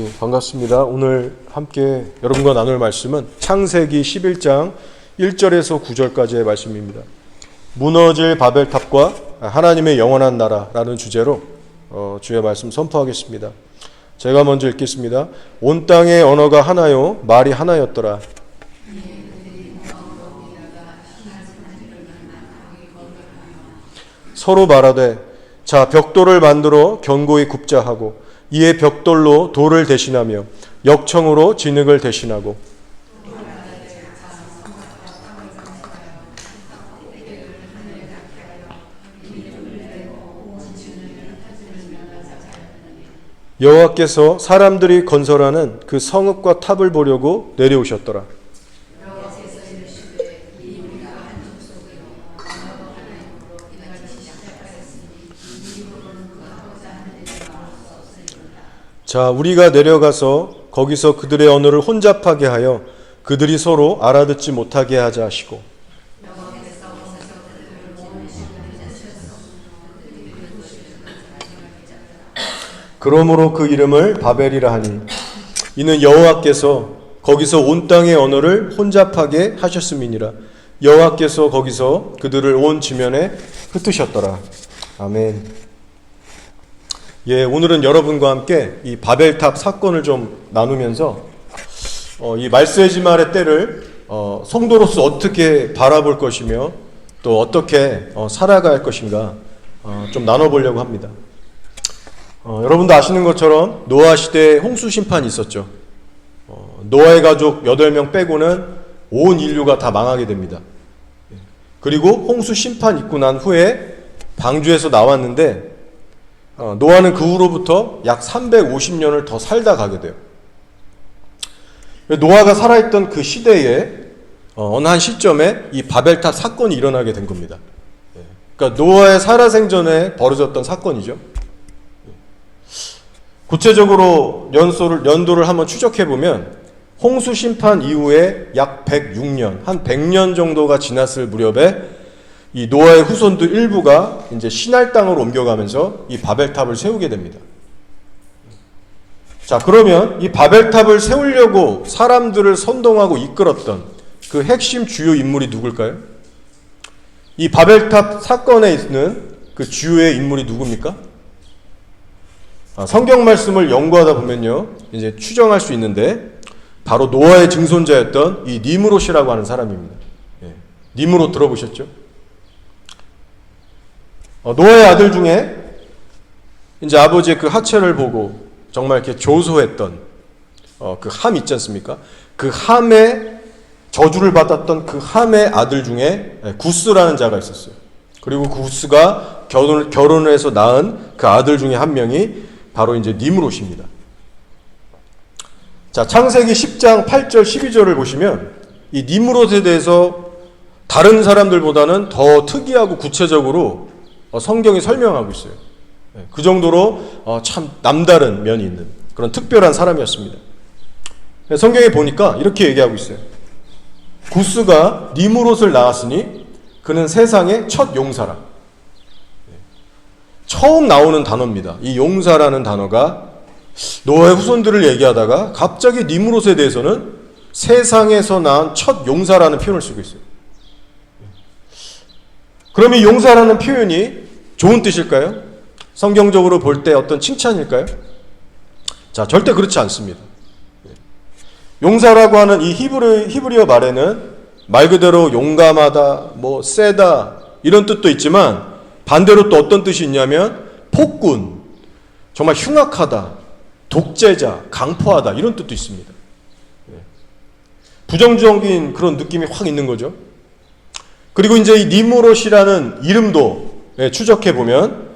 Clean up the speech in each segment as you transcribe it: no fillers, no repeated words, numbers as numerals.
반갑습니다. 오늘 함께 여러분과 나눌 말씀은 창세기 11장 1절에서 9절까지의 말씀입니다. 무너질 바벨탑과 하나님의 영원한 나라라는 주제로 주의 말씀 선포하겠습니다. 제가 먼저 읽겠습니다. 온 땅의 언어가 하나요 말이 하나였더라. 서로 말하되 자 벽돌을 만들어 견고히 굽자 하고 이에 벽돌로 돌을 대신하며 역청으로 진흙을 대신하고 여호와께서 사람들이 건설하는 그 성읍과 탑을 보려고 내려오셨더라. 자, 우리가 내려가서 거기서 그들의 언어를 혼잡하게 하여 그들이 서로 알아듣지 못하게 하자 하시고 그러므로 그 이름을 바벨이라 하니 이는 여호와께서 거기서 온 땅의 언어를 혼잡하게 하셨음이니라. 여호와께서 거기서 그들을 온 지면에 흩으셨더라. 아멘. 예, 오늘은 여러분과 함께 이 바벨탑 사건을 좀 나누면서 이 말세지말의 때를 성도로서 어떻게 바라볼 것이며 또 어떻게 살아갈 할 것인가 좀 나눠보려고 합니다. 여러분도 아시는 것처럼 노아 시대에 홍수 심판이 있었죠. 노아의 가족 8명 빼고는 온 인류가 다 망하게 됩니다. 그리고 홍수 심판 있고 난 후에 방주에서 나왔는데 노아는 그 후로부터 약 350년을 더 살다 가게 돼요. 노아가 살아있던 그 시대에 어느 한 시점에 이 바벨탑 사건이 일어나게 된 겁니다. 그러니까 노아의 살아생전에 벌어졌던 사건이죠. 구체적으로 연도를 한번 추적해보면 홍수 심판 이후에 약 106년, 한 100년 정도가 지났을 무렵에 이 노아의 후손들 일부가 이제 시날 땅으로 옮겨가면서 이 바벨탑을 세우게 됩니다. 자, 그러면 이 바벨탑을 세우려고 사람들을 선동하고 이끌었던 그 핵심 주요 인물이 누굴까요? 이 바벨탑 사건에 있는 그 주요의 인물이 누굽니까? 성경 말씀을 연구하다 보면요, 이제 추정할 수 있는데 바로 노아의 증손자였던 이 니므롯이라고 하는 사람입니다. 니므롯 들어보셨죠? 노아의 아들 중에 이제 아버지의 그 하체를 보고 정말 이렇게 조소했던 그 함 있지 않습니까? 그 함의 저주를 받았던 그 함의 아들 중에 구스라는 자가 있었어요. 그리고 그 구스가 결혼을 해서 낳은 그 아들 중에 한 명이 바로 이제 니므롯입니다. 자, 창세기 10장 8절 12절을 보시면 이 니므롯에 대해서 다른 사람들보다는 더 특이하고 구체적으로 성경이 설명하고 있어요. 그 정도로 참 남다른 면이 있는 그런 특별한 사람이었습니다. 성경에 보니까 이렇게 얘기하고 있어요. 구스가 니므롯을 낳았으니 그는 세상의 첫 용사라. 처음 나오는 단어입니다. 이 용사라는 단어가 노아의 후손들을 얘기하다가 갑자기 니므롯에 대해서는 세상에서 낳은 첫 용사라는 표현을 쓰고 있어요. 그럼 이 용사라는 표현이 좋은 뜻일까요? 성경적으로 볼 때 어떤 칭찬일까요? 자, 절대 그렇지 않습니다. 용사라고 하는 이 히브리어 말에는 말 그대로 용감하다, 세다 이런 뜻도 있지만 반대로 또 어떤 뜻이 있냐면 폭군, 정말 흉악하다, 독재자, 강포하다 이런 뜻도 있습니다. 부정적인 그런 느낌이 확 있는 거죠. 그리고 이제 이 니므롯이라는 이름도 추적해보면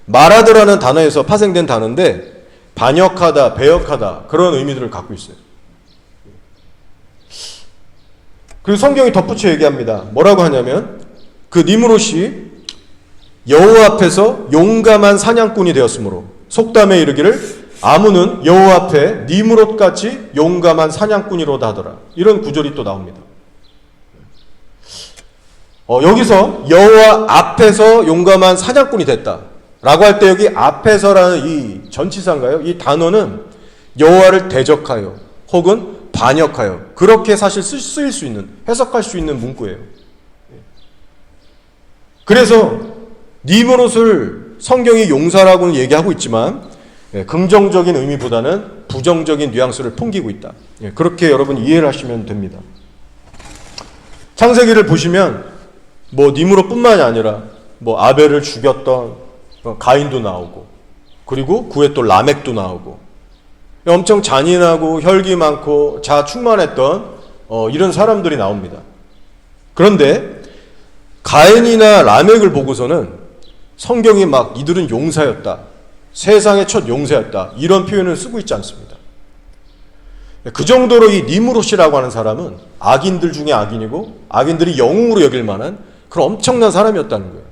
말하드라는 단어에서 파생된 단어인데 반역하다, 배역하다 그런 의미들을 갖고 있어요. 그리고 성경이 덧붙여 얘기합니다. 뭐라고 하냐면 그 니므롯이 여호와 앞에서 용감한 사냥꾼이 되었으므로 속담에 이르기를 아문은 여호와 앞에 니므롯같이 용감한 사냥꾼이로다 하더라. 이런 구절이 또 나옵니다. 여기서 여호와 앞에서 용감한 사냥꾼이 됐다 라고 할 때 여기 앞에서라는 이 전치사인가요? 이 단어는 여호와를 대적하여 혹은 반역하여 그렇게 사실 쓰일 수 있는, 해석할 수 있는 문구예요. 그래서 니므롯을 성경이 용사라고는 얘기하고 있지만 긍정적인 의미보다는 부정적인 뉘앙스를 풍기고 있다. 그렇게 여러분 이해를 하시면 됩니다. 창세기를 보시면 니므롯뿐만이 아니라 아벨을 죽였던 가인도 나오고, 그리고 그 후에 또 라멕도 나오고, 엄청 잔인하고 혈기 많고 자아 충만했던 이런 사람들이 나옵니다. 그런데 가인이나 라멕을 보고서는 성경이 막 이들은 용사였다, 세상의 첫 용사였다, 이런 표현을 쓰고 있지 않습니다. 그 정도로 이 니므롯이라고 하는 사람은 악인들 중에 악인이고 악인들이 영웅으로 여길 만한 그런 엄청난 사람이었다는 거예요.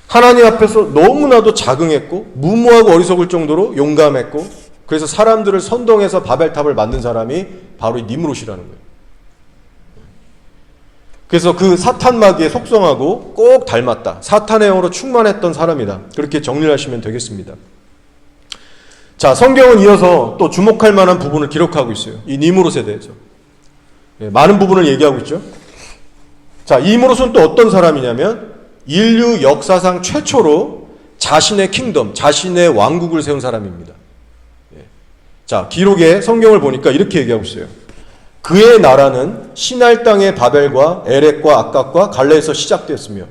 하나님 앞에서 너무나도 자긍했고 무모하고 어리석을 정도로 용감했고, 그래서 사람들을 선동해서 바벨탑을 만든 사람이 바로 이 니므롯이라는 거예요. 그래서 그 사탄 마귀의 속성하고 꼭 닮았다, 사탄의 영으로 충만했던 사람이다, 그렇게 정리를 하시면 되겠습니다. 자, 성경은 이어서 또 주목할 만한 부분을 기록하고 있어요. 이 니므롯에 대해서 많은 부분을 얘기하고 있죠. 자, 이 니므롯은 또 어떤 사람이냐면 인류 역사상 최초로 자신의 킹덤, 자신의 왕국을 세운 사람입니다. 자, 기록에 성경을 보니까 이렇게 얘기하고 있어요. 그의 나라는 시날 땅의 바벨과 에렉과 악각과 갈레에서 시작되었으며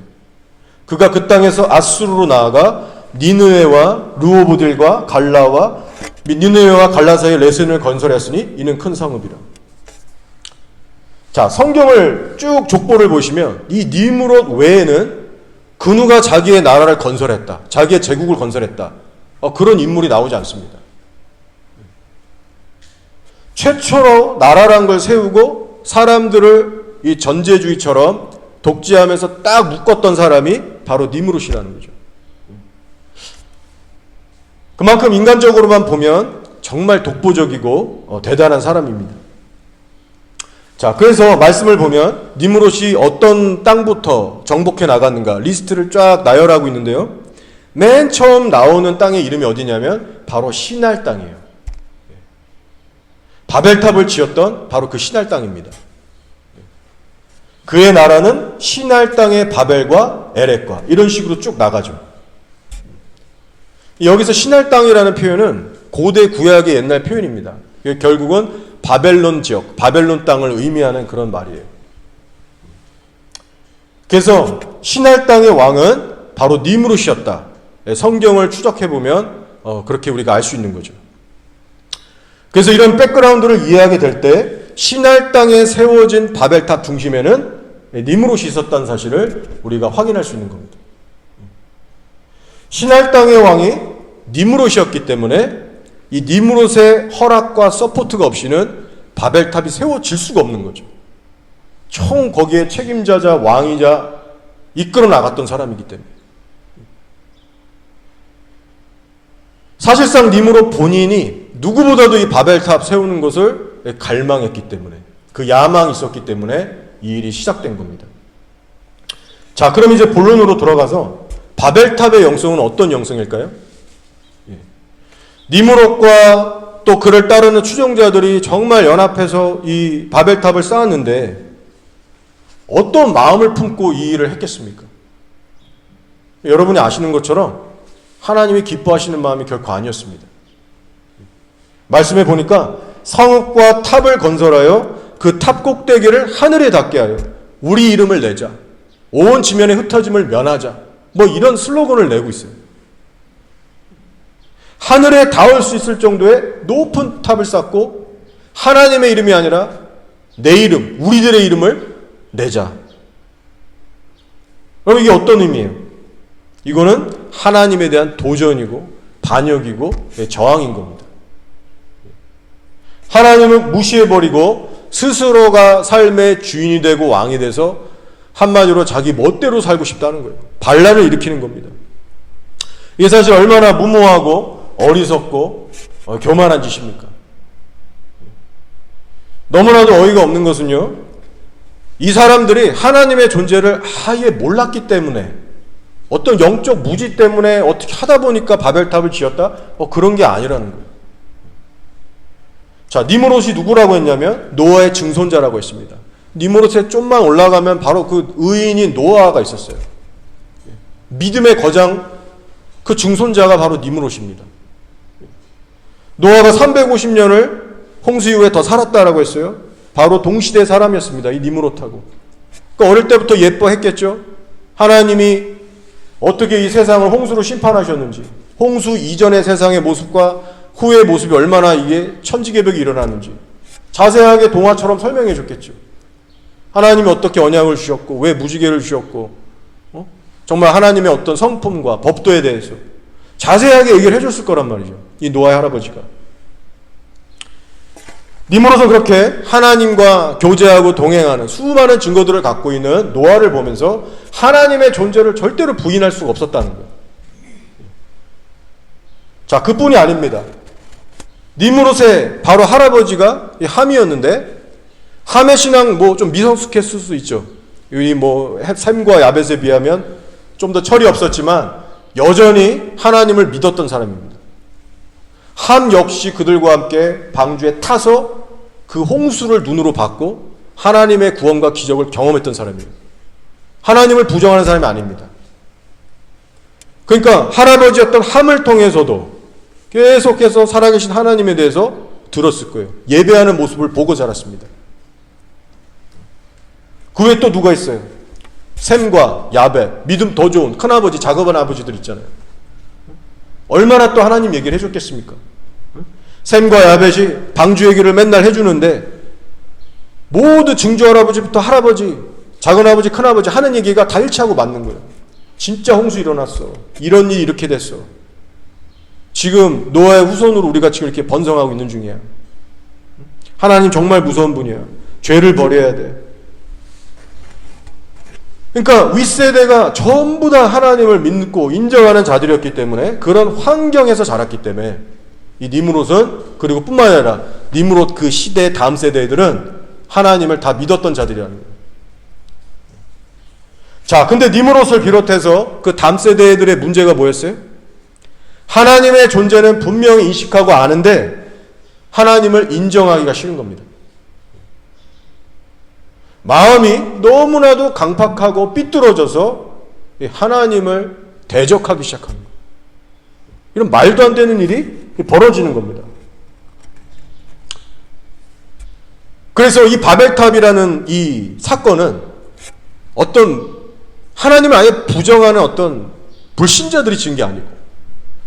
그가 그 땅에서 아수르로 나아가 니느웨와 르호보딜과 갈라와 니느웨와 갈라 사이에 레센을 건설했으니 이는 큰 성읍이라. 자, 성경을 쭉 족보를 보시면 이 니므롯 외에는 그 누가 자기의 나라를 건설했다, 자기의 제국을 건설했다, 그런 인물이 나오지 않습니다. 최초로 나라란 걸 세우고 사람들을 이 전제주의처럼 독재하면서 딱 묶었던 사람이 바로 니므롯이라는 거죠. 그만큼 인간적으로만 보면 정말 독보적이고 대단한 사람입니다. 자, 그래서 말씀을 보면 니므롯이 어떤 땅부터 정복해 나갔는가 리스트를 쫙 나열하고 있는데요. 맨 처음 나오는 땅의 이름이 어디냐면 바로 시날 땅이에요. 바벨탑을 지었던 바로 그 시날 땅입니다. 그의 나라는 시날 땅의 바벨과 에렉과 이런 식으로 쭉 나가죠. 여기서 시날 땅이라는 표현은 고대 구약의 옛날 표현입니다. 결국은 바벨론 지역, 바벨론 땅을 의미하는 그런 말이에요. 그래서 시날 땅의 왕은 바로 니므롯이었다. 성경을 추적해보면 그렇게 우리가 알 수 있는 거죠. 그래서 이런 백그라운드를 이해하게 될 때 시날 땅에 세워진 바벨탑 중심에는 니므롯이 있었다는 사실을 우리가 확인할 수 있는 겁니다. 시날 땅의 왕이 니므롯이었기 때문에 이 니므롯의 허락과 서포트가 없이는 바벨탑이 세워질 수가 없는 거죠. 총 거기에 책임자자 왕이자 이끌어 나갔던 사람이기 때문에. 사실상 니므롯 본인이 누구보다도 이 바벨탑 세우는 것을 갈망했기 때문에, 그 야망이 있었기 때문에 이 일이 시작된 겁니다. 자, 그럼 이제 본론으로 돌아가서 바벨탑의 영성은 어떤 영성일까요? 니므롯과 또 그를 따르는 추종자들이 정말 연합해서 이 바벨탑을 쌓았는데 어떤 마음을 품고 이 일을 했겠습니까? 여러분이 아시는 것처럼 하나님이 기뻐하시는 마음이 결코 아니었습니다. 말씀해 보니까 성읍과 탑을 건설하여 그 탑 꼭대기를 하늘에 닿게 하여 우리 이름을 내자, 온 지면의 흩어짐을 면하자, 이런 슬로건을 내고 있어요. 하늘에 닿을 수 있을 정도의 높은 탑을 쌓고 하나님의 이름이 아니라 내 이름, 우리들의 이름을 내자. 그럼 이게 어떤 의미예요? 이거는 하나님에 대한 도전이고 반역이고 저항인 겁니다. 하나님은 무시해버리고 스스로가 삶의 주인이 되고 왕이 돼서 한마디로 자기 멋대로 살고 싶다는 거예요. 반란을 일으키는 겁니다. 이게 사실 얼마나 무모하고 어리석고 교만한 짓입니까? 너무나도 어이가 없는 것은요, 이 사람들이 하나님의 존재를 아예 몰랐기 때문에 어떤 영적 무지 때문에 어떻게 하다 보니까 바벨탑을 지었다? 그런 게 아니라는 거예요. 자, 니므롯이 누구라고 했냐면 노아의 증손자라고 했습니다. 니므롯에 좀만 올라가면 바로 그 의인인 노아가 있었어요. 믿음의 거장, 그 증손자가 바로 니므롯입니다. 노아가 350년을 홍수 이후에 더 살았다라고 했어요. 바로 동시대 사람이었습니다. 이 니므롯하고. 그러니까 어릴 때부터 예뻐했겠죠. 하나님이 어떻게 이 세상을 홍수로 심판하셨는지, 홍수 이전의 세상의 모습과 후의 모습이 얼마나 이게 천지개벽이 일어나는지 자세하게 동화처럼 설명해 줬겠죠. 하나님이 어떻게 언약을 주셨고 왜 무지개를 주셨고 정말 하나님의 어떤 성품과 법도에 대해서 자세하게 얘기를 해줬을 거란 말이죠. 이 노아의 할아버지가. 니므롯은 그렇게 하나님과 교제하고 동행하는 수많은 증거들을 갖고 있는 노아를 보면서 하나님의 존재를 절대로 부인할 수가 없었다는 거예요. 자, 그뿐이 아닙니다. 니므롯의 바로 할아버지가 함이었는데, 함의 신앙 좀 미성숙했을 수 있죠. 이 셈과 야벳에 비하면 좀 더 철이 없었지만 여전히 하나님을 믿었던 사람입니다. 함 역시 그들과 함께 방주에 타서 그 홍수를 눈으로 봤고 하나님의 구원과 기적을 경험했던 사람이에요. 하나님을 부정하는 사람이 아닙니다. 그러니까 할아버지였던 함을 통해서도 계속해서 살아계신 하나님에 대해서 들었을 거예요. 예배하는 모습을 보고 자랐습니다. 그 외에 또 누가 있어요? 셈과 야벳, 믿음 더 좋은 큰아버지, 작은 아버지들 있잖아요. 얼마나 또 하나님 얘기를 해줬겠습니까? 셈과 야벳이 방주 얘기를 맨날 해주는데 모두 증조 할아버지부터 할아버지, 작은 아버지, 큰아버지 하는 얘기가 다 일치하고 맞는 거예요. 진짜 홍수 일어났어. 이런 일이 이렇게 됐어. 지금 노아의 후손으로 우리가 지금 이렇게 번성하고 있는 중이야. 하나님 정말 무서운 분이야. 죄를 버려야 돼. 그러니까 윗세대가 전부 다 하나님을 믿고 인정하는 자들이었기 때문에 그런 환경에서 자랐기 때문에 이 니므롯은 그리고 뿐만 아니라 니므롯 그 시대 다음 세대들은 하나님을 다 믿었던 자들이라는 거예요. 자, 근데 니므롯을 비롯해서 그 다음 세대들의 문제가 뭐였어요? 하나님의 존재는 분명히 인식하고 아는데 하나님을 인정하기가 싫은 겁니다. 마음이 너무나도 강팍하고 삐뚤어져서 하나님을 대적하기 시작하는 거예요. 이런 말도 안 되는 일이 벌어지는 겁니다. 그래서 이 바벨탑이라는 이 사건은 어떤 하나님을 아예 부정하는 어떤 불신자들이 지은 게 아니고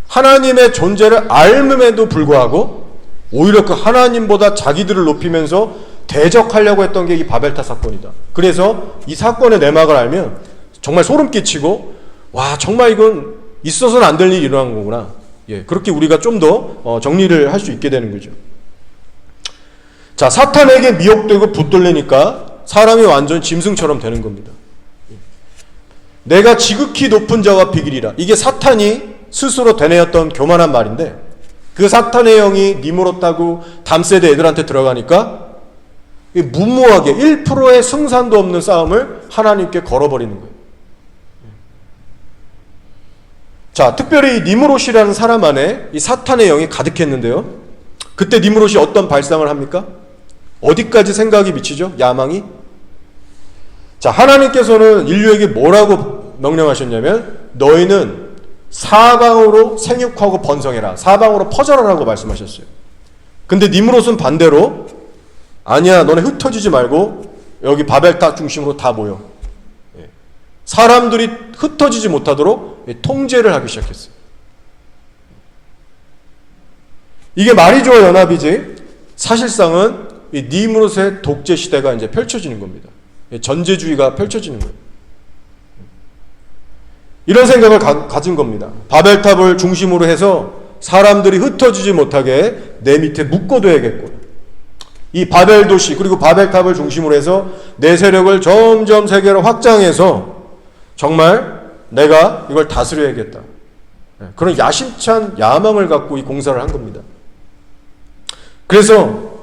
하나님의 존재를 알음에도 불구하고 오히려 그 하나님보다 자기들을 높이면서 대적하려고 했던 게 이 바벨탑 사건이다. 그래서 이 사건의 내막을 알면 정말 소름 끼치고 와, 정말 이건 있어서는 안 될 일이 일어난 거구나. 그렇게 우리가 좀 더 정리를 할 수 있게 되는 거죠. 자, 사탄에게 미혹되고 붙들리니까 사람이 완전 짐승처럼 되는 겁니다. 내가 지극히 높은 자와 비기리라. 이게 사탄이 스스로 되뇌었던 교만한 말인데 그 사탄의 영이 니므롯하고 담세대 애들한테 들어가니까 무모하게 1%의 승산도 없는 싸움을 하나님께 걸어버리는 거예요. 자, 특별히 니므롯이라는 사람 안에 이 사탄의 영이 가득했는데요. 그때 니므롯이 어떤 발상을 합니까? 어디까지 생각이 미치죠? 야망이? 자, 하나님께서는 인류에게 뭐라고 명령하셨냐면 너희는 사방으로 생육하고 번성해라. 사방으로 퍼져라라고 말씀하셨어요. 근데 니므롯은 반대로 아니야, 너네 흩어지지 말고 여기 바벨탑 중심으로 다 모여. 사람들이 흩어지지 못하도록 통제를 하기 시작했어요. 이게 말이 좋아 연합이지 사실상은 이 니므롯의 독재 시대가 이제 펼쳐지는 겁니다. 전제주의가 펼쳐지는 거예요. 이런 생각을 가진 겁니다. 바벨탑을 중심으로 해서 사람들이 흩어지지 못하게 내 밑에 묶어둬야겠고 이 바벨 도시 그리고 바벨탑을 중심으로 해서 내 세력을 점점 세계로 확장해서 정말 내가 이걸 다스려야겠다. 그런 야심찬 야망을 갖고 이 공사를 한 겁니다. 그래서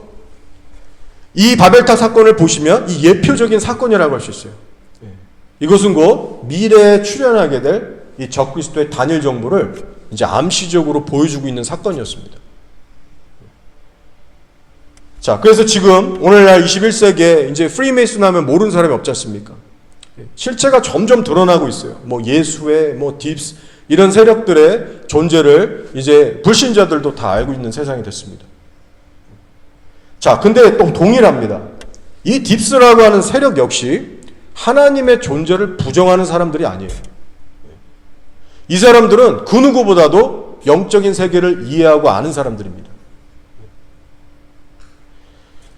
이 바벨탑 사건을 보시면 이 예표적인 사건이라고 할 수 있어요. 이것은 곧 미래에 출현하게 될 이 적그리스도의 단일 정부를 이제 암시적으로 보여주고 있는 사건이었습니다. 자, 그래서 지금 오늘날 21세기에 이제 프리메이슨 하면 모르는 사람이 없지 않습니까? 실체가 점점 드러나고 있어요. 뭐 예수회, 뭐 딥스 이런 세력들의 존재를 이제 불신자들도 다 알고 있는 세상이 됐습니다. 자, 근데 또 동일합니다. 이 딥스라고 하는 세력 역시 하나님의 존재를 부정하는 사람들이 아니에요. 이 사람들은 그 누구보다도 영적인 세계를 이해하고 아는 사람들입니다.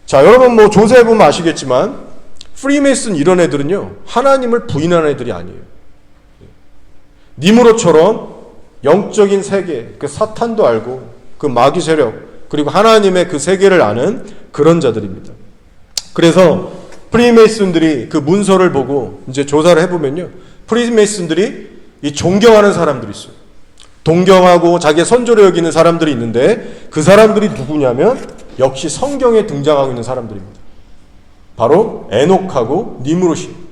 자, 여러분 뭐 조사해보면 아시겠지만 프리메이슨 이런 애들은요 하나님을 부인하는 애들이 아니에요. 니무롯처럼 영적인 세계, 그 사탄도 알고 그 마귀 세력 그리고 하나님의 그 세계를 아는 그런 자들입니다. 그래서 프리메이슨들이 그 문서를 보고 이제 조사를 해보면요, 프리메이슨들이 이 존경하는 사람들이 있어요. 동경하고 자기의 선조로 여기는 사람들이 있는데 그 사람들이 누구냐면 역시 성경에 등장하고 있는 사람들입니다. 바로 에녹하고 니므롯이.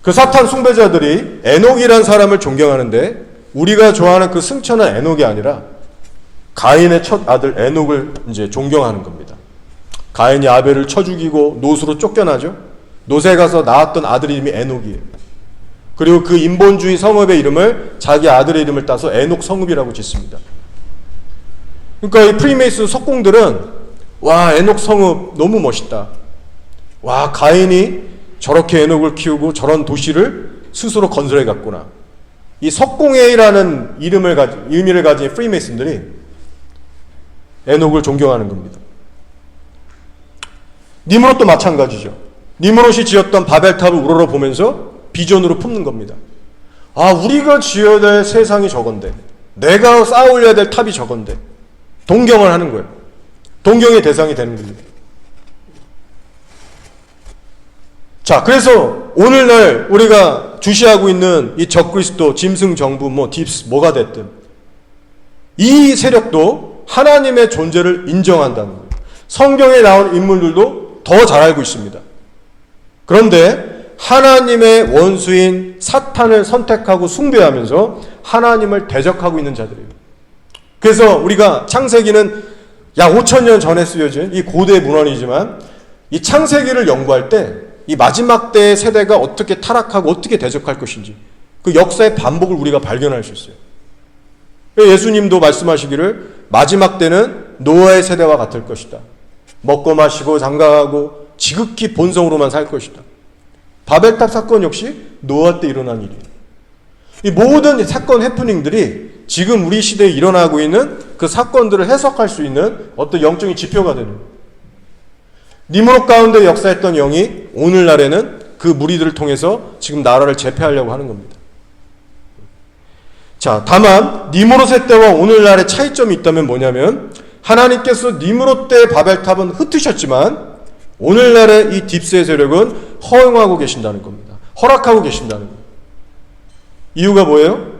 그 사탄 숭배자들이 에녹이라는 사람을 존경하는데 우리가 좋아하는 그 승천한 에녹이 아니라 가인의 첫 아들 에녹을 이제 존경하는 겁니다. 가인이 아벨을 쳐 죽이고 노수로 쫓겨나죠. 노새 가서 낳았던 아들 이름이 에녹이에요. 그리고 그 인본주의 성읍의 이름을 자기 아들의 이름을 따서 에녹 성읍이라고 짓습니다. 그러니까 이 프리메이슨 석공들은 와, 에녹 성읍 너무 멋있다. 와, 가인이 저렇게 에녹을 키우고 저런 도시를 스스로 건설해 갔구나. 이 석공회라는 의미를 가진 프리메이슨들이 에녹을 존경하는 겁니다. 니므롯도 마찬가지죠. 니므롯이 지었던 바벨탑을 우러러보면서 비전으로 품는 겁니다. 아, 우리가 지어야 될 세상이 저건데, 내가 쌓아 올려야 될 탑이 저건데, 동경을 하는 거예요. 동경의 대상이 되는 겁니다. 자, 그래서 오늘날 우리가 주시하고 있는 이 적그리스도, 짐승 정부, 뭐 딥스, 뭐가 됐든 이 세력도 하나님의 존재를 인정한다는 거예요. 성경에 나온 인물들도 더 잘 알고 있습니다. 그런데 하나님의 원수인 사탄을 선택하고 숭배하면서 하나님을 대적하고 있는 자들이에요. 그래서 우리가 창세기는 약 5,000년 전에 쓰여진 이 고대 문헌이지만 이 창세기를 연구할 때 이 마지막 때의 세대가 어떻게 타락하고 어떻게 대적할 것인지 그 역사의 반복을 우리가 발견할 수 있어요. 예수님도 말씀하시기를 마지막 때는 노아의 세대와 같을 것이다. 먹고 마시고 장가가고 지극히 본성으로만 살 것이다. 바벨탑 사건 역시 노아 때 일어난 일이에요. 이 모든 사건 해프닝들이 지금 우리 시대에 일어나고 있는 그 사건들을 해석할 수 있는 어떤 영적인 지표가 되는 거예요. 니므롯 가운데 역사했던 영이 오늘날에는 그 무리들을 통해서 지금 나라를 제패하려고 하는 겁니다. 자, 다만 니므롯의 때와 오늘날의 차이점이 있다면 뭐냐면 하나님께서 니므롯 때의 바벨탑은 흩으셨지만 오늘날의 이 딥스의 세력은 허용하고 계신다는 겁니다. 허락하고 계신다는 거예요. 이유가 뭐예요?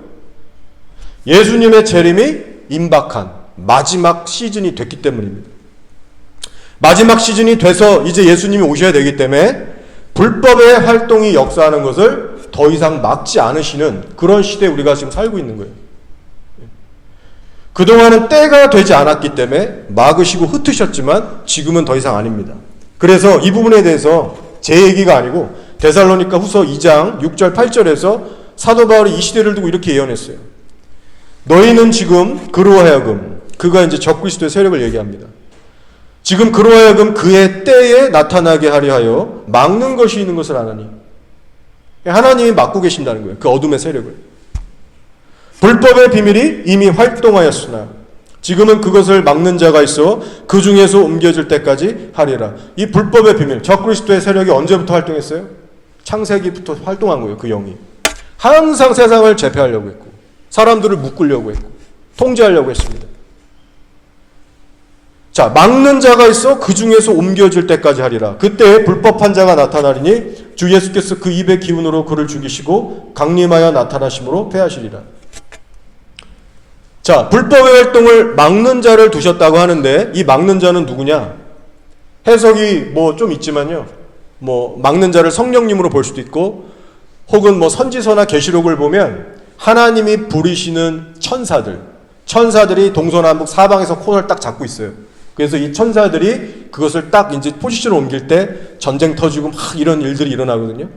예수님의 재림이 임박한 마지막 시즌이 됐기 때문입니다. 마지막 시즌이 돼서 이제 예수님이 오셔야 되기 때문에 불법의 활동이 역사하는 것을 더 이상 막지 않으시는 그런 시대에 우리가 지금 살고 있는 거예요. 그동안은 때가 되지 않았기 때문에 막으시고 흩으셨지만 지금은 더 이상 아닙니다. 그래서 이 부분에 대해서 제 얘기가 아니고 데살로니가 후서 2장 6절 8절에서 사도 바울이 이 시대를 두고 이렇게 예언했어요. 너희는 지금 그로 하여금, 그가 이제 적그리스도의 세력을 얘기합니다. 지금 그로 하여금 그의 때에 나타나게 하려 하여 막는 것이 있는 것을 아나니, 하나님이 막고 계신다는 거예요. 그 어둠의 세력을. 불법의 비밀이 이미 활동하였으나 지금은 그것을 막는 자가 있어 그 중에서 옮겨질 때까지 하리라. 이 불법의 비밀, 적그리스도의 세력이 언제부터 활동했어요? 창세기부터 활동한 거예요. 그 영이 항상 세상을 제패하려고 했고 사람들을 묶으려고 했고 통제하려고 했습니다. 자, 막는 자가 있어 그 중에서 옮겨질 때까지 하리라. 그때 불법한 자가 나타나리니 주 예수께서 그 입의 기운으로 그를 죽이시고 강림하여 나타나심으로 패하시리라. 자, 불법의 활동을 막는 자를 두셨다고 하는데 이 막는 자는 누구냐? 해석이 뭐 좀 있지만요. 뭐 막는 자를 성령님으로 볼 수도 있고 혹은 뭐 선지서나 계시록을 보면 하나님이 부르시는 천사들이 동서남북 사방에서 코너를 딱 잡고 있어요. 그래서 이 천사들이 그것을 딱 이제 포지션을 옮길 때 전쟁 터지고 막 이런 일들이 일어나거든요.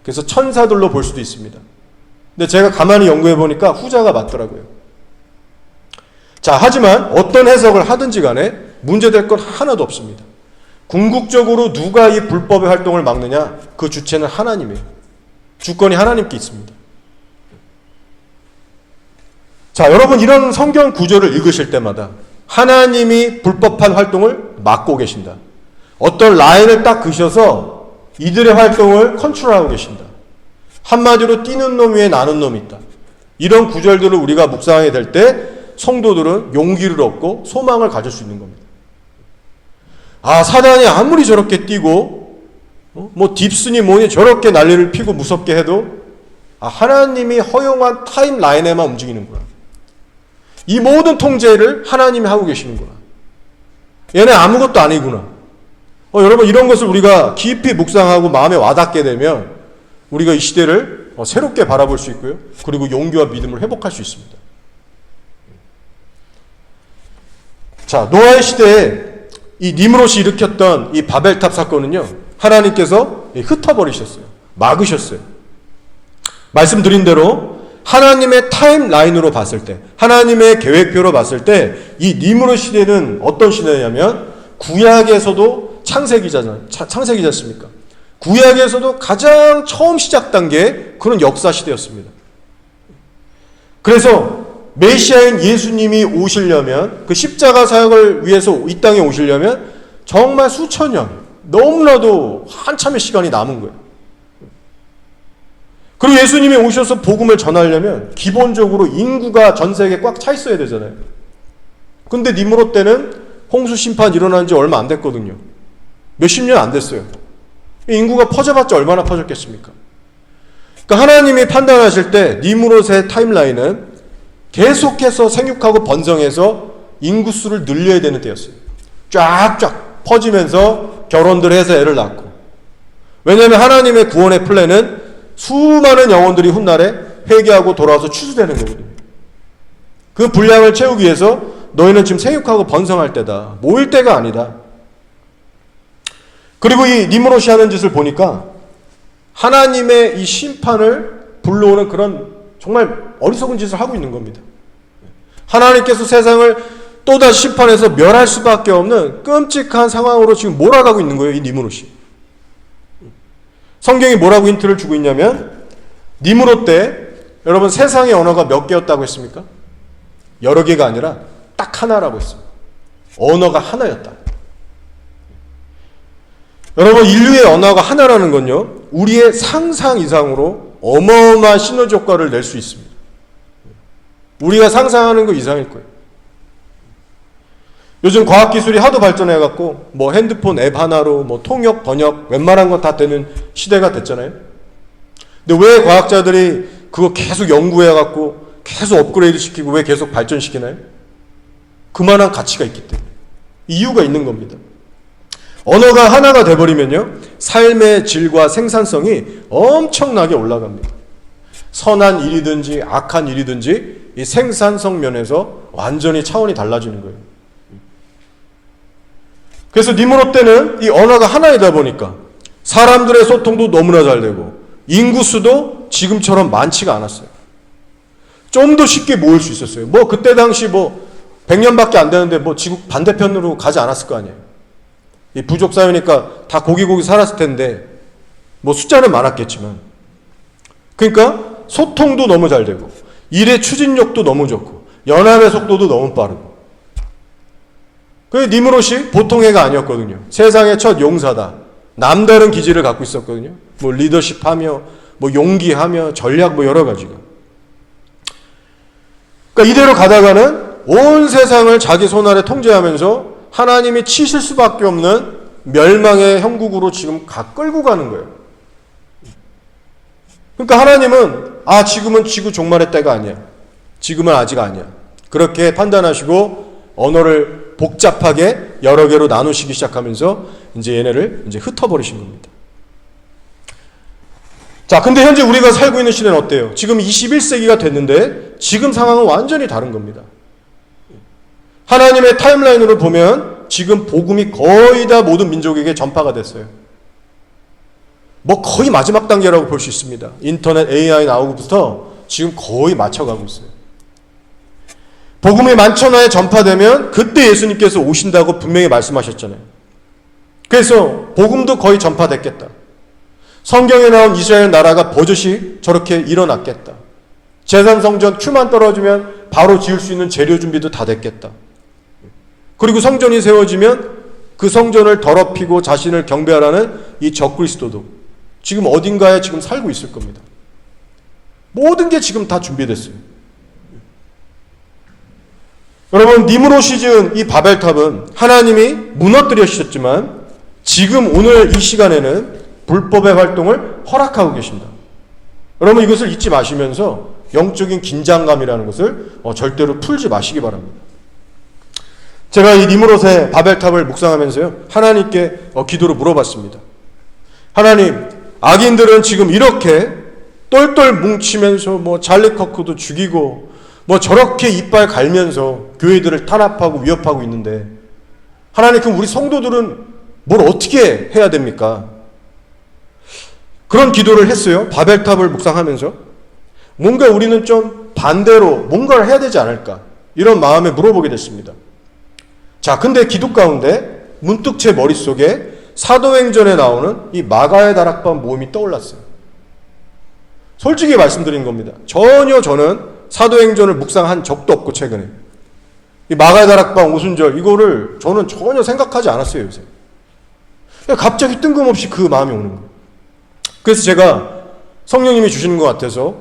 그래서 천사들로 볼 수도 있습니다. 근데 제가 가만히 연구해 보니까 후자가 맞더라고요. 자, 하지만 어떤 해석을 하든지 간에 문제될 건 하나도 없습니다. 궁극적으로 누가 이 불법의 활동을 막느냐? 그 주체는 하나님이에요. 주권이 하나님께 있습니다. 자, 여러분 이런 성경 구절을 읽으실 때마다 하나님이 불법한 활동을 막고 계신다. 어떤 라인을 딱 그셔서 이들의 활동을 컨트롤하고 계신다. 한마디로 뛰는 놈 위에 나는 놈이 있다. 이런 구절들을 우리가 묵상하게 될 때 성도들은 용기를 얻고 소망을 가질 수 있는 겁니다. 아, 사단이 아무리 저렇게 뛰고 뭐 딥스니 뭐니 저렇게 난리를 피고 무섭게 해도 하나님이 허용한 타임라인에만 움직이는구나. 이 모든 통제를 하나님이 하고 계시는구나. 얘네 아무것도 아니구나. 여러분 이런 것을 우리가 깊이 묵상하고 마음에 와닿게 되면 우리가 이 시대를 새롭게 바라볼 수 있고요. 그리고 용기와 믿음을 회복할 수 있습니다. 자, 노아의 시대에 이 니므롯이 일으켰던 이 바벨탑 사건은요, 하나님께서 흩어버리셨어요. 막으셨어요. 말씀드린 대로 하나님의 타임라인으로 봤을 때, 하나님의 계획표로 봤을 때 이 니므롯 시대는 어떤 시대냐면 구약에서도 창세기지 않습니까? 구약에서도 가장 처음 시작 단계 그런 역사 시대였습니다. 그래서 메시아인 예수님이 오시려면 그 십자가 사역을 위해서 이 땅에 오시려면 정말 수천 년, 너무나도 한참의 시간이 남은 거예요. 그리고 예수님이 오셔서 복음을 전하려면 기본적으로 인구가 전 세계에 꽉 차 있어야 되잖아요. 근데 니므롯 때는 홍수 심판 일어난 지 얼마 안 됐거든요. 몇십 년 안 됐어요. 인구가 퍼져봤자 얼마나 퍼졌겠습니까? 그러니까 하나님이 판단하실 때 니므롯의 타임라인은 계속해서 생육하고 번성해서 인구수를 늘려야 되는 때였어요. 쫙쫙 퍼지면서 결혼들 해서 애를 낳고. 왜냐하면 하나님의 구원의 플랜은 수많은 영혼들이 훗날에 회개하고 돌아와서 추수되는 거거든요. 그 분량을 채우기 위해서 너희는 지금 생육하고 번성할 때다. 모일 때가 아니다. 그리고 이 니므롯이 하는 짓을 보니까 하나님의 이 심판을 불러오는 그런 정말 어리석은 짓을 하고 있는 겁니다. 하나님께서 세상을 또다시 심판해서 멸할 수밖에 없는 끔찍한 상황으로 지금 몰아가고 있는 거예요. 이 니므롯이. 성경이 뭐라고 힌트를 주고 있냐면 니므롯 때 여러분 세상의 언어가 몇 개였다고 했습니까? 여러 개가 아니라 딱 하나라고 했습니다. 언어가 하나였다. 여러분 인류의 언어가 하나라는 건요, 우리의 상상 이상으로 어마어마한 시너지 효과를 낼 수 있습니다. 우리가 상상하는 거 이상일 거예요. 요즘 과학기술이 하도 발전해갖고 뭐 핸드폰 앱 하나로 뭐 통역, 번역 웬만한 거 다 되는 시대가 됐잖아요. 근데 왜 과학자들이 그거 계속 연구해갖고 계속 업그레이드 시키고 왜 계속 발전시키나요? 그만한 가치가 있기 때문에. 이유가 있는 겁니다. 언어가 하나가 돼버리면요, 삶의 질과 생산성이 엄청나게 올라갑니다. 선한 일이든지 악한 일이든지 이 생산성 면에서 완전히 차원이 달라지는 거예요. 그래서 니므롯 때는 이 언어가 하나이다 보니까 사람들의 소통도 너무나 잘 되고 인구수도 지금처럼 많지가 않았어요. 좀 더 쉽게 모일 수 있었어요. 뭐 그때 당시 뭐 100년밖에 안 되는데 뭐 지구 반대편으로 가지 않았을 거 아니에요. 이 부족 사회니까 다 고기 살았을 텐데 뭐 숫자는 많았겠지만, 그러니까 소통도 너무 잘 되고 일의 추진력도 너무 좋고 연합의 속도도 너무 빠르고. 그 니므롯이 보통 애가 아니었거든요. 세상의 첫 용사다. 남다른 기질을 갖고 있었거든요. 뭐 리더십하며 뭐 용기하며 전략 뭐 여러 가지가. 그러니까 이대로 가다가는 온 세상을 자기 손 아래 통제하면서 하나님이 치실 수밖에 없는 멸망의 형국으로 지금 끌고 가는 거예요. 그러니까 하나님은 지금은 지구 종말의 때가 아니야. 지금은 아직 아니야. 그렇게 판단하시고 언어를 복잡하게 여러 개로 나누시기 시작하면서 이제 얘네를 이제 흩어버리신 겁니다. 자, 근데 현재 우리가 살고 있는 시대는 어때요? 지금 21세기가 됐는데 지금 상황은 완전히 다른 겁니다. 하나님의 타임라인으로 보면 지금 복음이 거의 다 모든 민족에게 전파가 됐어요. 뭐 거의 마지막 단계라고 볼 수 있습니다. 인터넷, AI 나오고부터 지금 거의 맞춰가고 있어요. 복음이 만천하에 전파되면 그때 예수님께서 오신다고 분명히 말씀하셨잖아요. 그래서 복음도 거의 전파됐겠다. 성경에 나온 이스라엘 나라가 버젓이 저렇게 일어났겠다. 제산성전 큐만 떨어지면 바로 지을 수 있는 재료 준비도 다 됐겠다. 그리고 성전이 세워지면 그 성전을 더럽히고 자신을 경배하라는 이 적그리스도도 지금 어딘가에 지금 살고 있을 겁니다. 모든 게 지금 다 준비됐어요. 여러분, 니므롯이 지은 이 바벨탑은 하나님이 무너뜨리셨지만 지금 오늘 이 시간에는 불법의 활동을 허락하고 계십니다. 여러분, 이것을 잊지 마시면서 영적인 긴장감이라는 것을 절대로 풀지 마시기 바랍니다. 제가 이 니므롯의 바벨탑을 묵상하면서요, 하나님께 기도로 물어봤습니다. 하나님, 악인들은 지금 이렇게 똘똘 뭉치면서 뭐 잘리커크도 죽이고 뭐 저렇게 이빨 갈면서 교회들을 탄압하고 위협하고 있는데, 하나님, 그럼 우리 성도들은 뭘 어떻게 해야 됩니까? 그런 기도를 했어요. 바벨탑을 묵상하면서. 뭔가 우리는 좀 반대로 뭔가를 해야 되지 않을까, 이런 마음에 물어보게 됐습니다. 자, 근데 기도 가운데 문득 제 머릿속에 사도행전에 나오는 이 마가의 다락방 모임이 떠올랐어요. 솔직히 말씀드린 겁니다. 전혀 저는 사도행전을 묵상한 적도 없고, 최근에 이 마가의 다락방 오순절 이거를 저는 전혀 생각하지 않았어요, 요새. 갑자기 뜬금없이 그 마음이 오는 거예요. 그래서 제가 성령님이 주시는 것 같아서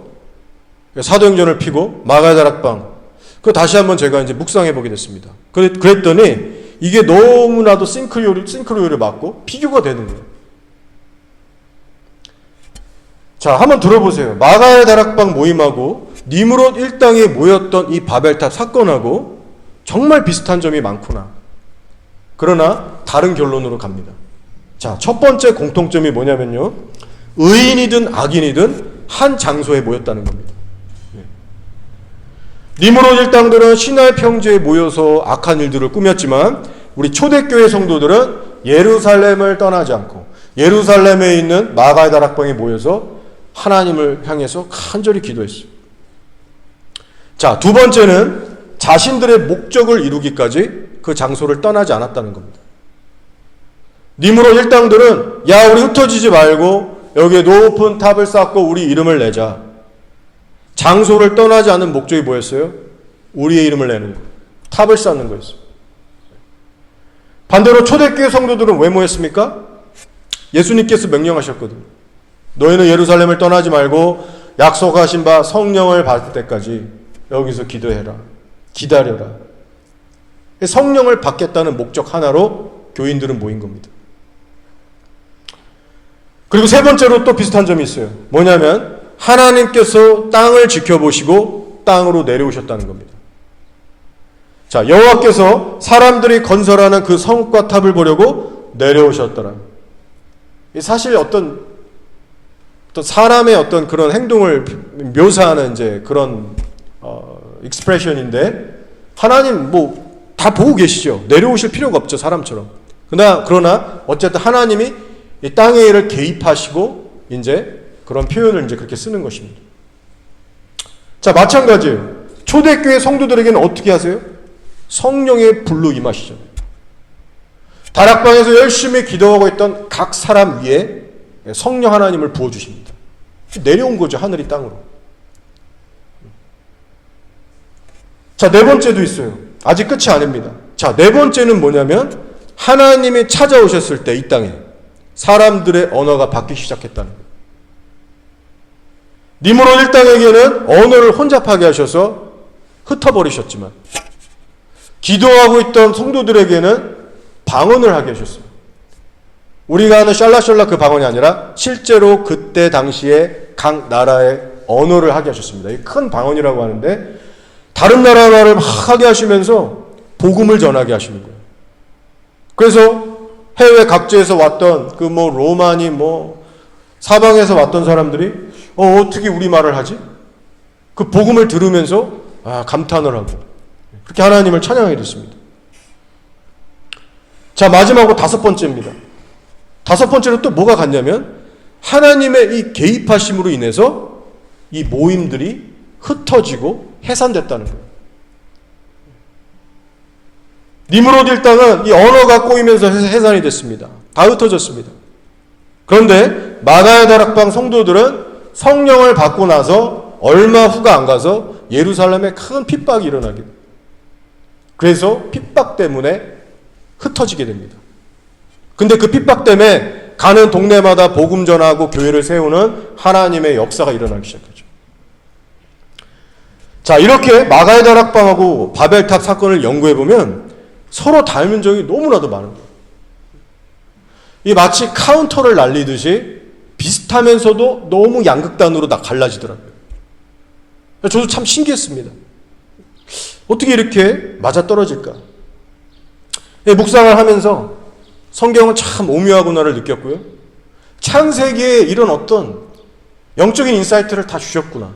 사도행전을 피고 마가의 다락방 그 다시 한번 제가 이제 묵상해 보게 됐습니다. 그랬더니 이게 너무나도 싱크로율에 맞고 비교가 되는 거예요. 자, 한번 들어보세요. 마가의 다락방 모임하고 니므롯 일당에 모였던 이 바벨탑 사건하고 정말 비슷한 점이 많구나. 그러나 다른 결론으로 갑니다. 자, 첫 번째 공통점이 뭐냐면요, 의인이든 악인이든 한 장소에 모였다는 겁니다. 니므롯 일당들은 시나이 평지에 모여서 악한 일들을 꾸몄지만 우리 초대교회 성도들은 예루살렘을 떠나지 않고 예루살렘에 있는 마가의 다락방에 모여서 하나님을 향해서 간절히 기도했어요. 자, 두 번째는 자신들의 목적을 이루기까지 그 장소를 떠나지 않았다는 겁니다. 니므롯 일당들은 야, 우리 흩어지지 말고 여기에 높은 탑을 쌓고 우리 이름을 내자. 장소를 떠나지 않은 목적이 뭐였어요? 우리의 이름을 내는 거, 탑을 쌓는 거였어요. 반대로 초대교회 성도들은 왜 모였습니까? 예수님께서 명령하셨거든요. 너희는 예루살렘을 떠나지 말고 약속하신 바 성령을 받을 때까지 여기서 기도해라, 기다려라. 성령을 받겠다는 목적 하나로 교인들은 모인 겁니다. 그리고 세 번째로 또 비슷한 점이 있어요. 뭐냐면 하나님께서 땅을 지켜보시고 땅으로 내려오셨다는 겁니다. 자, 여호와께서 사람들이 건설하는 그 성과 탑을 보려고 내려오셨더라. 사실 어떤 사람의 어떤 그런 행동을 묘사하는 이제 그런 익스프레션인데, 하나님 뭐 다 보고 계시죠. 내려오실 필요가 없죠, 사람처럼. 그러나 어쨌든 하나님이 이 땅의 일을 개입하시고 이제 그런 표현을 이제 그렇게 쓰는 것입니다. 자, 마찬가지예요. 초대교회 성도들에게는 어떻게 하세요? 성령의 불로 임하시죠. 다락방에서 열심히 기도하고 있던 각 사람 위에 성령 하나님을 부어주십니다. 내려온 거죠, 하늘이 땅으로. 자, 네 번째도 있어요. 아직 끝이 아닙니다. 자, 네 번째는 뭐냐면 하나님이 찾아오셨을 때 이 땅에 사람들의 언어가 바뀌기 시작했다는 거예요. 니므롯 일당에게는 언어를 혼잡하게 하셔서 흩어버리셨지만 기도하고 있던 성도들에게는 방언을 하게 하셨어요. 우리가 하는 샬라샬라 그 방언이 아니라 실제로 그때 당시에 각 나라의 언어를 하게 하셨습니다. 이 큰 방언이라고 하는데 다른 나라 말을 막 하게 하시면서 복음을 전하게 하시는 거예요. 그래서 해외 각지에서 왔던 그 뭐 로마니 뭐 사방에서 왔던 사람들이 어떻게 우리 말을 하지? 그 복음을 들으면서 감탄을 하고 그렇게 하나님을 찬양하게 됐습니다. 자, 마지막으로 5번째입니다. 5번째로 또 뭐가 같냐면 하나님의 이 개입하심으로 인해서 이 모임들이 흩어지고 해산됐다는 거예요. 니므롯 일당은 이 언어가 꼬이면서 해산이 됐습니다. 다 흩어졌습니다. 그런데 마가야 다락방 성도들은 성령을 받고 나서 얼마 후가 안 가서 예루살렘에 큰 핍박이 일어나게 됩니다. 그래서 핍박 때문에 흩어지게 됩니다. 근데 그 핍박 때문에 가는 동네마다 복음 전하고 교회를 세우는 하나님의 역사가 일어나기 시작하죠. 자, 이렇게 마가야 다락방하고 바벨탑 사건을 연구해보면 서로 닮은 점이 너무나도 많은 거예요. 이 마치 카운터를 날리듯이 비슷하면서도 너무 양극단으로 다 갈라지더라고요. 저도 참 신기했습니다. 어떻게 이렇게 맞아떨어질까? 묵상을 하면서 성경은 참 오묘하구나를 느꼈고요. 창세기에 이런 어떤 영적인 인사이트를 다 주셨구나.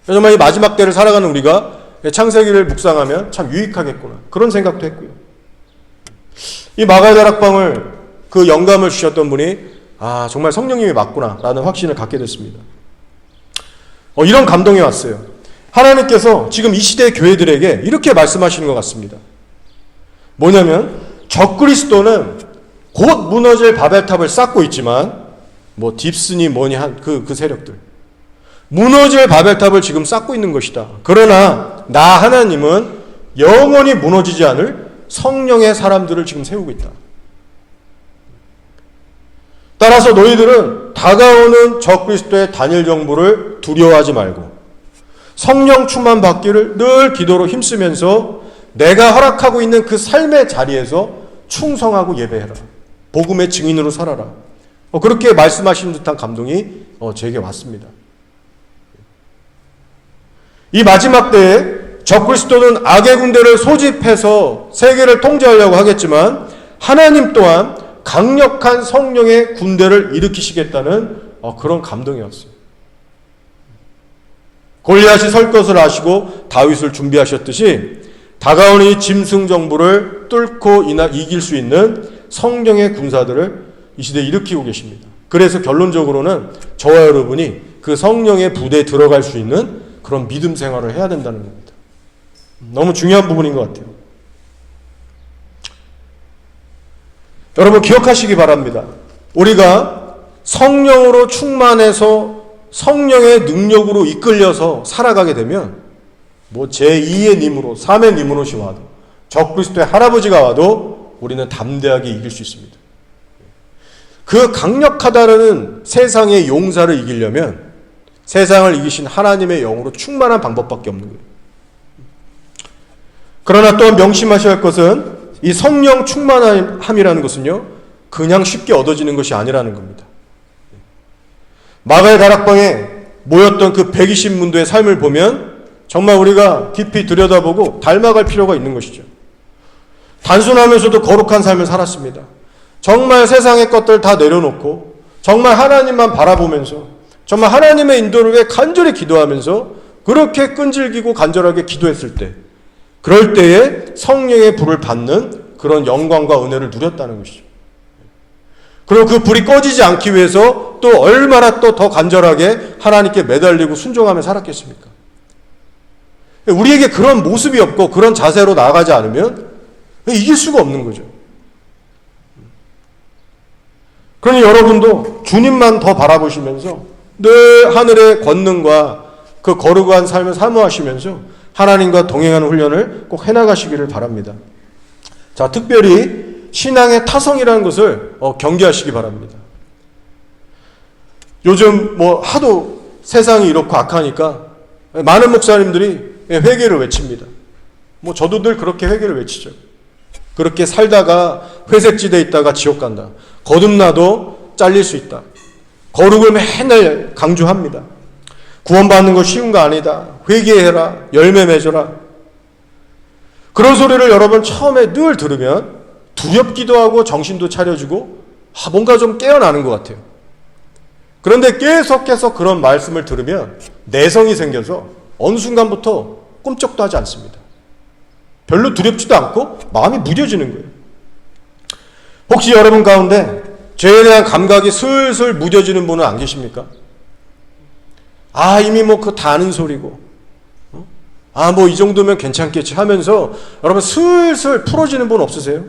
정말 이 마지막 때를 살아가는 우리가 창세기를 묵상하면 참 유익하겠구나. 그런 생각도 했고요. 이 마가야 다락방을 그 영감을 주셨던 분이 정말 성령님이 맞구나 라는 확신을 갖게 됐습니다. 이런 감동이 왔어요. 하나님께서 지금 이 시대의 교회들에게 이렇게 말씀하시는 것 같습니다. 뭐냐면 적그리스도는 곧 무너질 바벨탑을 쌓고 있지만 딥스니 뭐니 한 그 세력들 무너질 바벨탑을 지금 쌓고 있는 것이다. 그러나 나 하나님은 영원히 무너지지 않을 성령의 사람들을 지금 세우고 있다. 따라서 너희들은 다가오는 적그리스도의 단일 정부를 두려워하지 말고 성령 충만 받기를 늘 기도로 힘쓰면서 내가 허락하고 있는 그 삶의 자리에서 충성하고 예배해라. 복음의 증인으로 살아라. 그렇게 말씀하신 듯한 감동이 제게 왔습니다. 이 마지막 때에 적그리스도는 악의 군대를 소집해서 세계를 통제하려고 하겠지만 하나님 또한 강력한 성령의 군대를 일으키시겠다는 그런 감동이 왔어요. 골리앗이 설 것을 아시고 다윗을 준비하셨듯이 다가오는 이 짐승 정부를 뚫고 이길 수 있는 성령의 군사들을 이 시대에 일으키고 계십니다. 그래서 결론적으로는 저와 여러분이 그 성령의 부대에 들어갈 수 있는 그런 믿음 생활을 해야 된다는 겁니다. 너무 중요한 부분인 것 같아요. 여러분 기억하시기 바랍니다. 우리가 성령으로 충만해서 성령의 능력으로 이끌려서 살아가게 되면 제2의 니므로 3의 니므롯이 와도 적그리스도의 할아버지가 와도 우리는 담대하게 이길 수 있습니다. 그 강력하다는 세상의 용사를 이기려면 세상을 이기신 하나님의 영으로 충만한 방법밖에 없는 거예요. 그러나 또한 명심하셔야 할 것은 이 성령 충만함이라는 것은요 그냥 쉽게 얻어지는 것이 아니라는 겁니다. 마가의 다락방에 모였던 그 120문도의 삶을 보면 정말 우리가 깊이 들여다보고 닮아갈 필요가 있는 것이죠. 단순하면서도 거룩한 삶을 살았습니다. 정말 세상의 것들 다 내려놓고 정말 하나님만 바라보면서 정말 하나님의 인도를 위해 간절히 기도하면서 그렇게 끈질기고 간절하게 기도했을 때 그럴 때에 성령의 불을 받는 그런 영광과 은혜를 누렸다는 것이죠. 그리고 그 불이 꺼지지 않기 위해서 또 얼마나 또 더 간절하게 하나님께 매달리고 순종하며 살았겠습니까? 우리에게 그런 모습이 없고 그런 자세로 나아가지 않으면 이길 수가 없는 거죠. 그러니 여러분도 주님만 더 바라보시면서 늘 하늘의 권능과 그 거룩한 삶을 사모하시면서 하나님과 동행하는 훈련을 꼭 해나가시기를 바랍니다. 자, 특별히 신앙의 타성이라는 것을 경계하시기 바랍니다. 요즘 하도 세상이 이렇고 악하니까 많은 목사님들이 회개를 외칩니다. 저도 늘 그렇게 회개를 외치죠. 그렇게 살다가 회색지대에 있다가 지옥 간다. 거듭나도 잘릴 수 있다. 거룩을 맨날 강조합니다. 구원받는 거 쉬운 거 아니다. 회개해라. 열매 맺어라. 그런 소리를 여러분 처음에 늘 들으면 두렵기도 하고 정신도 차려지고 뭔가 좀 깨어나는 것 같아요. 그런데 계속해서 그런 말씀을 들으면 내성이 생겨서 어느 순간부터 꿈쩍도 하지 않습니다. 별로 두렵지도 않고 마음이 무뎌지는 거예요. 혹시 여러분 가운데 죄에 대한 감각이 슬슬 무뎌지는 분은 안 계십니까? 이미 그거 다 아는 소리고, 이 정도면 괜찮겠지 하면서 여러분 슬슬 풀어지는 분 없으세요?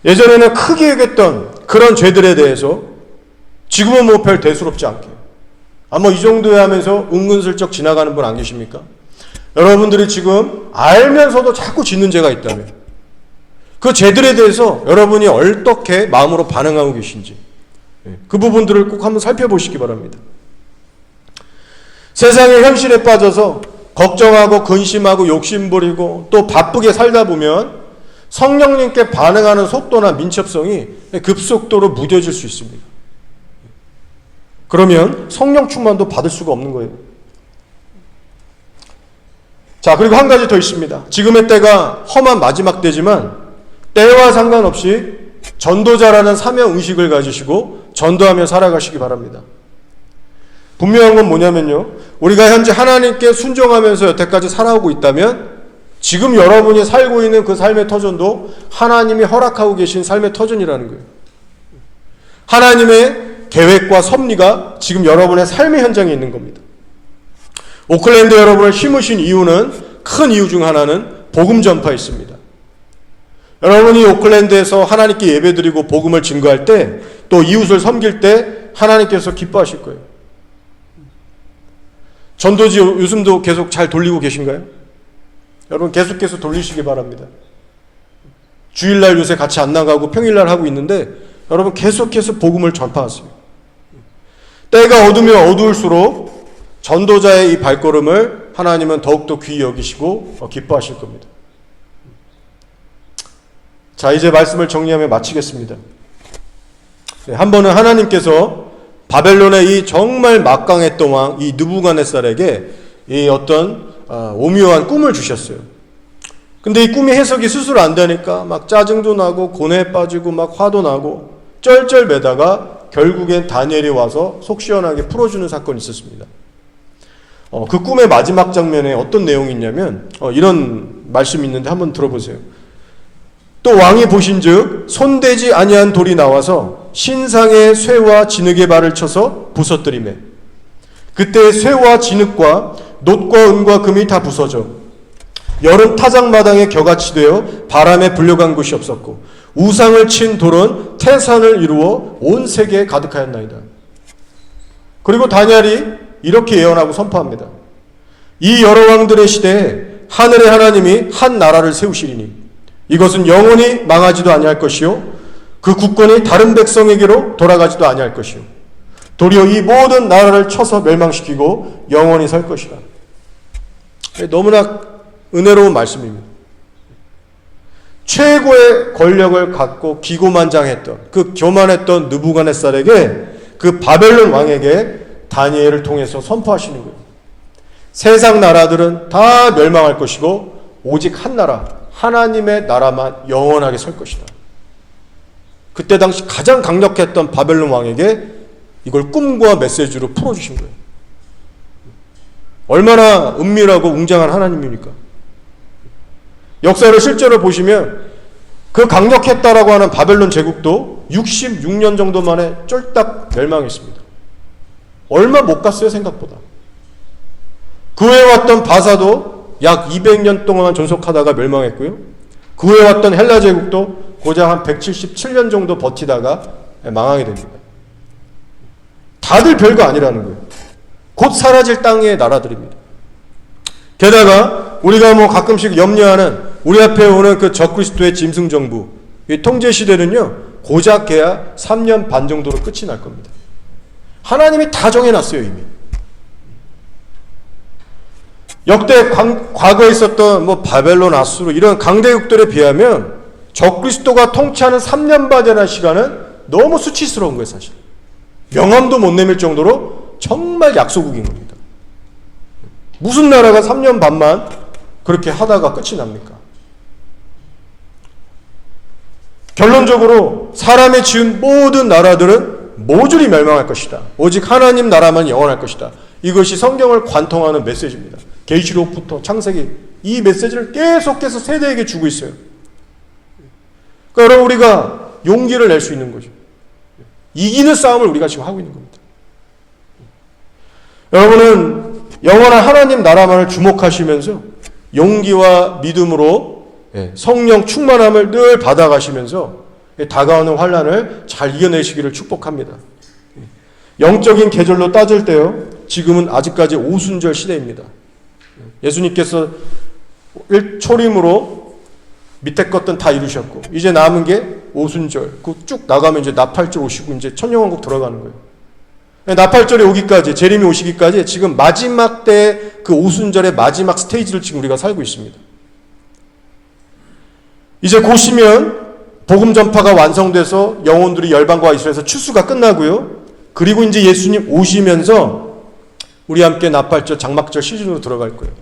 예전에는 크게 얘기했던 그런 죄들에 대해서 지금은 별 대수롭지 않게 이 정도야 하면서 은근슬쩍 지나가는 분 안 계십니까? 여러분들이 지금 알면서도 자꾸 짓는 죄가 있다면 그 죄들에 대해서 여러분이 어떻게 마음으로 반응하고 계신지 그 부분들을 꼭 한번 살펴보시기 바랍니다. 세상의 현실에 빠져서 걱정하고 근심하고 욕심부리고 또 바쁘게 살다 보면 성령님께 반응하는 속도나 민첩성이 급속도로 무뎌질 수 있습니다. 그러면 성령 충만도 받을 수가 없는 거예요. 자, 그리고 한 가지 더 있습니다. 지금의 때가 험한 마지막 때지만 때와 상관없이 전도자라는 사명 의식을 가지시고 전도하며 살아가시기 바랍니다. 분명한 건 뭐냐면요, 우리가 현재 하나님께 순종하면서 여태까지 살아오고 있다면 지금 여러분이 살고 있는 그 삶의 터전도 하나님이 허락하고 계신 삶의 터전이라는 거예요. 하나님의 계획과 섭리가 지금 여러분의 삶의 현장에 있는 겁니다. 오클랜드 여러분을 심으신 이유는, 큰 이유 중 하나는 복음 전파였습니다. 여러분이 오클랜드에서 하나님께 예배드리고 복음을 증거할 때, 또 이웃을 섬길 때 하나님께서 기뻐하실 거예요. 전도지 요즘도 계속 잘 돌리고 계신가요? 여러분 계속해서 돌리시기 바랍니다. 주일날 요새 같이 안 나가고 평일날 하고 있는데 여러분 계속해서 복음을 전파하세요. 때가 어두면 어두울수록 전도자의 이 발걸음을 하나님은 더욱더 귀히 여기시고 기뻐하실 겁니다. 자, 이제 말씀을 정리하며 마치겠습니다. 한 번은 하나님께서 바벨론의 이 정말 막강했던 왕, 이 느부갓네살에게 이 어떤 오묘한 꿈을 주셨어요. 근데 이 꿈이 해석이 스스로 안 되니까 막 짜증도 나고 고뇌에 빠지고 막 화도 나고 쩔쩔매다가 결국엔 다니엘이 와서 속 시원하게 풀어주는 사건이 있었습니다. 그 꿈의 마지막 장면에 어떤 내용이 있냐면 이런 말씀이 있는데 한번 들어보세요. 또 왕이 보신즉 손대지 아니한 돌이 나와서 신상의 쇠와 진흙의 발을 쳐서 부서뜨리매 그때 쇠와 진흙과 놋과 은과 금이 다 부서져 여름 타작마당에 겨같이 되어 바람에 불려간 곳이 없었고 우상을 친 돌은 태산을 이루어 온 세계에 가득하였나이다. 그리고 다니엘이 이렇게 예언하고 선포합니다. 이 여러 왕들의 시대에 하늘의 하나님이 한 나라를 세우시리니 이것은 영원히 망하지도 아니할 것이요 그 국권이 다른 백성에게로 돌아가지도 아니할 것이요 도리어 이 모든 나라를 쳐서 멸망시키고 영원히 설 것이다. 너무나 은혜로운 말씀입니다. 최고의 권력을 갖고 기고만장했던 그 교만했던 느부갓네살에게 그 바벨론 왕에게 다니엘을 통해서 선포하시는 거예요. 세상 나라들은 다 멸망할 것이고 오직 한 나라 하나님의 나라만 영원하게 설 것이다. 그때 당시 가장 강력했던 바벨론 왕에게 이걸 꿈과 메시지로 풀어주신 거예요. 얼마나 은밀하고 웅장한 하나님입니까? 역사를 실제로 보시면 그 강력했다라고 하는 바벨론 제국도 66년 정도 만에 쫄딱 멸망했습니다. 얼마 못 갔어요, 생각보다. 그 후에 왔던 바사도 약 200년 동안 존속하다가 멸망했고요. 그 후에 왔던 헬라 제국도 고작 한 177년 정도 버티다가 망하게 됩니다. 다들 별거 아니라는 거예요. 곧 사라질 땅의 나라들입니다. 게다가 우리가 가끔씩 염려하는 우리 앞에 오는 그 적그리스도의 짐승 정부, 이 통제 시대는요 고작 해야 3년 반 정도로 끝이 날 겁니다. 하나님이 다 정해놨어요, 이미. 역대 과거에 있었던 바벨론, 아수르 이런 강대국들에 비하면 적그리스도가 통치하는 3년 반이라는 시간은 너무 수치스러운 거예요, 사실. 명함도 못 내밀 정도로 정말 약소국인 겁니다. 무슨 나라가 3년 반만 그렇게 하다가 끝이 납니까? 결론적으로 사람이 지은 모든 나라들은 모조리 멸망할 것이다. 오직 하나님 나라만 영원할 것이다. 이것이 성경을 관통하는 메시지입니다. 계시록부터 창세기 이 메시지를 계속해서 세대에게 주고 있어요. 그러니까 여러분 우리가 용기를 낼 수 있는 거죠. 이기는 싸움을 우리가 지금 하고 있는 겁니다. 여러분은 영원한 하나님 나라만을 주목하시면서 용기와 믿음으로 성령 충만함을 늘 받아가시면서 다가오는 환난을 잘 이겨내시기를 축복합니다. 영적인 계절로 따질 때요, 지금은 아직까지 오순절 시대입니다. 예수님께서 초림으로 밑에 것들은 다 이루셨고 이제 남은 게 오순절, 그 쭉 나가면 이제 나팔절 오시고 이제 천년왕국 들어가는 거예요. 나팔절이 오기까지, 재림이 오시기까지 지금 마지막 때 그 오순절의 마지막 스테이지를 지금 우리가 살고 있습니다. 이제 곧 시면 복음 전파가 완성돼서 영혼들이 열방과 이스라엘에서 추수가 끝나고요. 그리고 이제 예수님 오시면서 우리 함께 나팔절, 장막절 시즌으로 들어갈 거예요.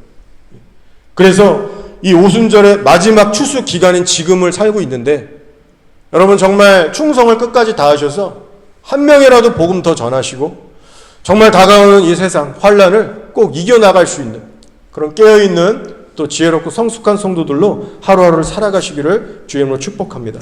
그래서 이 오순절의 마지막 추수 기간인 지금을 살고 있는데 여러분 정말 충성을 끝까지 다하셔서 한 명이라도 복음 더 전하시고 정말 다가오는 이 세상 환난을 꼭 이겨나갈 수 있는 그런 깨어있는 또 지혜롭고 성숙한 성도들로 하루하루를 살아가시기를 주의 이름으로 축복합니다.